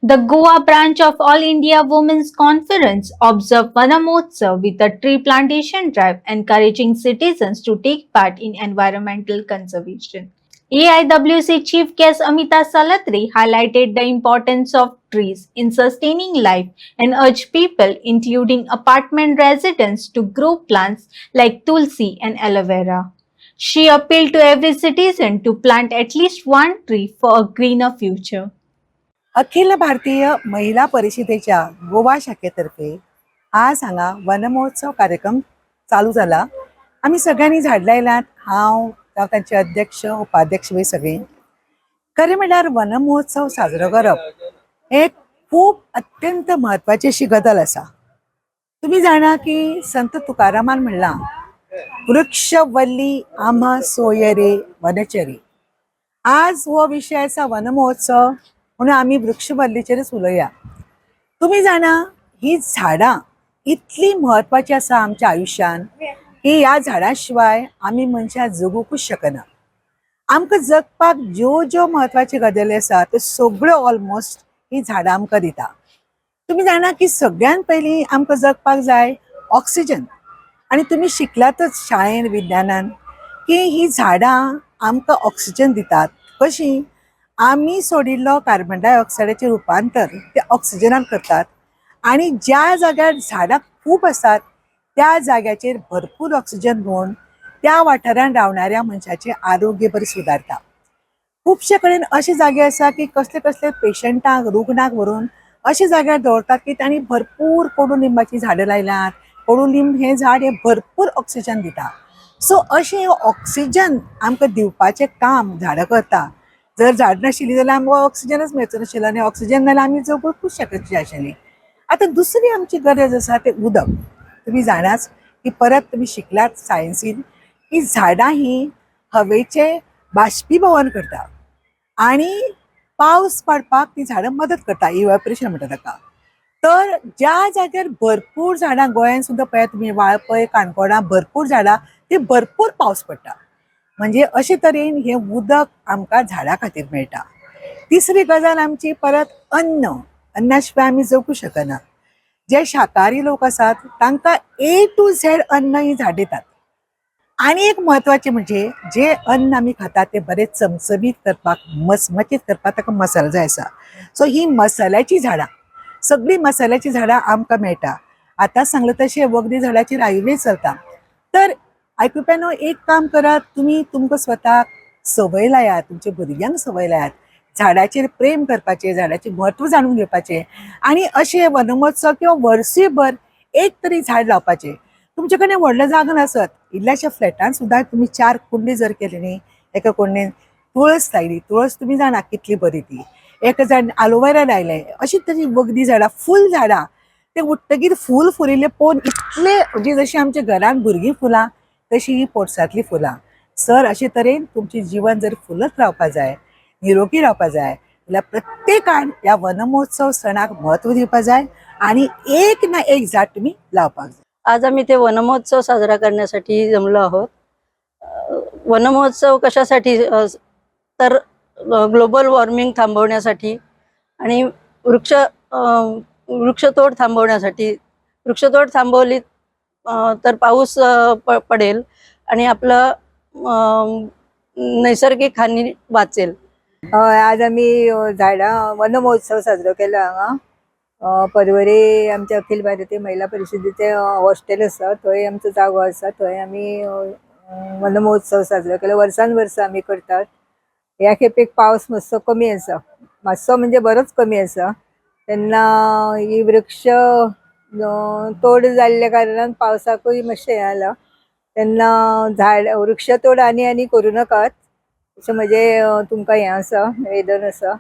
The Goa branch of All India Women's Conference observed Vanamotsav with a tree plantation drive, encouraging citizens to take part in environmental conservation. AIWC Chief Guest Amita Salatri highlighted the importance of trees in sustaining life and urged people, including apartment residents, to grow plants like tulsi and aloe vera. She appealed to every citizen to plant at least one tree for a greener future. Akhil Bharatiya महिला परिषदेच्या गोवा शाखेतर्फे आज हांगा वनमहोत्सव कार्यक्रम चालू झाला. आम्ही सगळ्यांनी झाड लायल्यात. हांव तांचे अध्यक्ष उपाध्यक्ष बी सगळीं. खरें म्हणल्यार वनमहोत्सव साजरो करप एक खूब अत्यंत म्हत्वाची अशी गजाल आसा. तुम्ही जाणा की संत तुकारामान म्हणला, वृक्ष वल्ली आम्हा सोयरे वनचरी. आज हो विषय आसा वनमहोत्सव, म्हणून आम्ही वृक्षवल्लीचेरच उलया. तुम्ही जाणा ही झाडां इतली म्हत्वाची आसा आमच्या आयुष्यान की ह्या झाडां शिवाय आमी मनशां जगूंकूच शकना. आमकां जगपाक ज्यो ज्यो म्हत्वाच्यो गजाली आसा त्यो सगळ्यो ऑलमोस्ट ही झाडां आमकां दिता. तुम्ही जाणा की सगळ्यात पयलीं आमकां जगपाक जाय ऑक्सिजन. आणि तुम्ही शिकलातच शाळेन विज्ञानान की ही झाडां आमकां ऑक्सिजन दितात. कशी? आम्ही सोडिल्लो कार्बन डायऑक्सायडाचे रुपांतर ते ऑक्सिजनान करतात आणि ज्या जाग्यार झाडां खूप असतात त्या जाग्याचेर भरपूर ऑक्सिजन घेवन त्या वाठारान रावणाऱ्या मनशाचे आरोग्य बरें सुदारता. खुबशे कडेन अशे जागे आसा की कसले कसले पेशंटांक रुग्णाक व्हरून अशे जाग्यार दवरतात की तांणी भरपूर कोडुलिंबाची झाडां लायल्यात. कोडुलिंब हे झाड हे भरपूर ऑक्सिजन दिता. सो अशें ऑक्सिजन आमकां दिवपाचें काम झाडां करता. जर झाड नाशिल्ली जाल्यार आमकां ऑक्सिजनच मेळचो नाशिल्लो आनी ऑक्सिजन नाल्यार आमी जगूंकूच शकची आशिल्ली. आतां दुसरी आमची गरज आसा ते उदक. तुम्ही जाणाच की परत तुम्ही शिकलात सायन्सीन की झाडां ही हवेचे बाष्पीभवन करता आणि पावस पडपाक ती झाडां मदत करता. इवॅपोरेशन म्हणटा ताका. तर ज्या जाग्यार भरपूर झाडां, गोंयांत सुद्दां पळयात तुम्ही वाळपय काणकोणा भरपूर झाडां, ती भरपूर पावस पडटा. म्हणजे अशे तरेन हे उदक आमकां झाडां खातीर मेळटा. तिसरी गजाल आमची परत अन्न. अन्ना शिवाय आमी जगू शकना. जे शाकाहारी लोक आसात तांकां A to Z अन्न ही झाड दितात. आणि एक म्हत्वाचे म्हणजे जे अन्न आमी खातात ते बरे चमचमीत करपाक, मचमचीत करपाक ताका मसालो जाय आसा. सो ही मसाल्याची झाडां, सगळी मसाल्याची झाडां आमकां मेळटा. आतां सांगले तशें वखदी झाडाचेर आयुर्वेद चलता. तर आयकुप्यानो एक काम करात, तुम्ही तुमकां स्वताक सवय लायात, तुमच्या भुरग्यांक सवय लायात झाडाचेर प्रेम करपाचें, झाडाचें म्हत्व जाणून घेवपाचें आणि अशें वनमहोत्सव किंवा वर्सभर एक तरी झाड लावपाचें. तुमचे कडेन व्हडलो जागो नासत, इल्ल्याशा फ्लॅटान सुद्दां तुम्ही 4 कुंडी जर केली न्ही, एका कुंडेन तुळस लायली, तुळस तुम्ही जाणा कितली बरी ती, एका झाड आलोवेरा लायले, अशी तरी वखदी झाडां, फूल झाडां, ते उठ्ठगीर फूल फुलिल्ले पळोवन इतले म्हणजे जशी आमच्या घरान भुरगीं फुलां तशी ही पोरसांतली फुलां. सर अशे तरेन तुमचें जीवन जर फुलत रावपा जाय, निरोगी रावपा जाय जाल्यार प्रत्येकान ह्या वनमहोत्सव सणाक म्हत्व दिवपा जाय आणि एक ना एक झाड तुम्ही लावपाक जाय. आज आम्ही ते वनमहोत्सव साजरा करण्यासाठी जमलो आहोत. वनमहोत्सव कशासाठी? तर ग्लोबल वॉर्मिंग थांबवण्यासाठी आणि वृक्षतोड थांबवण्यासाठी. वृक्षतोड थांबवली तर पाऊस पडेल आणि आपलं नैसर्गिक हानी वाचेल. आज आम्ही झाडां वनमहोत्सव साजरो केला हांगा. परवरे आमच्या अखिल भारतीय महिला परिषदेचे हॉस्टेल आसा, थंय आमचो जागो आसा, थंय आमी वनमहोत्सव साजरो केलो. वर्सान वर्स आमी करतात. ह्या खेपेक पावस मातसो कमी आसा, मातसो म्हणजे बरोच कमी आसा. तेन्ना ही वृक्ष तोड जाल्ल्या कारणान पावसाकूय मातशें हें जालां. तेन्ना झाड वृक्षतोड आनी करूं नाकात अशें म्हजें तुमकां हें आसा, निवेदन आसा.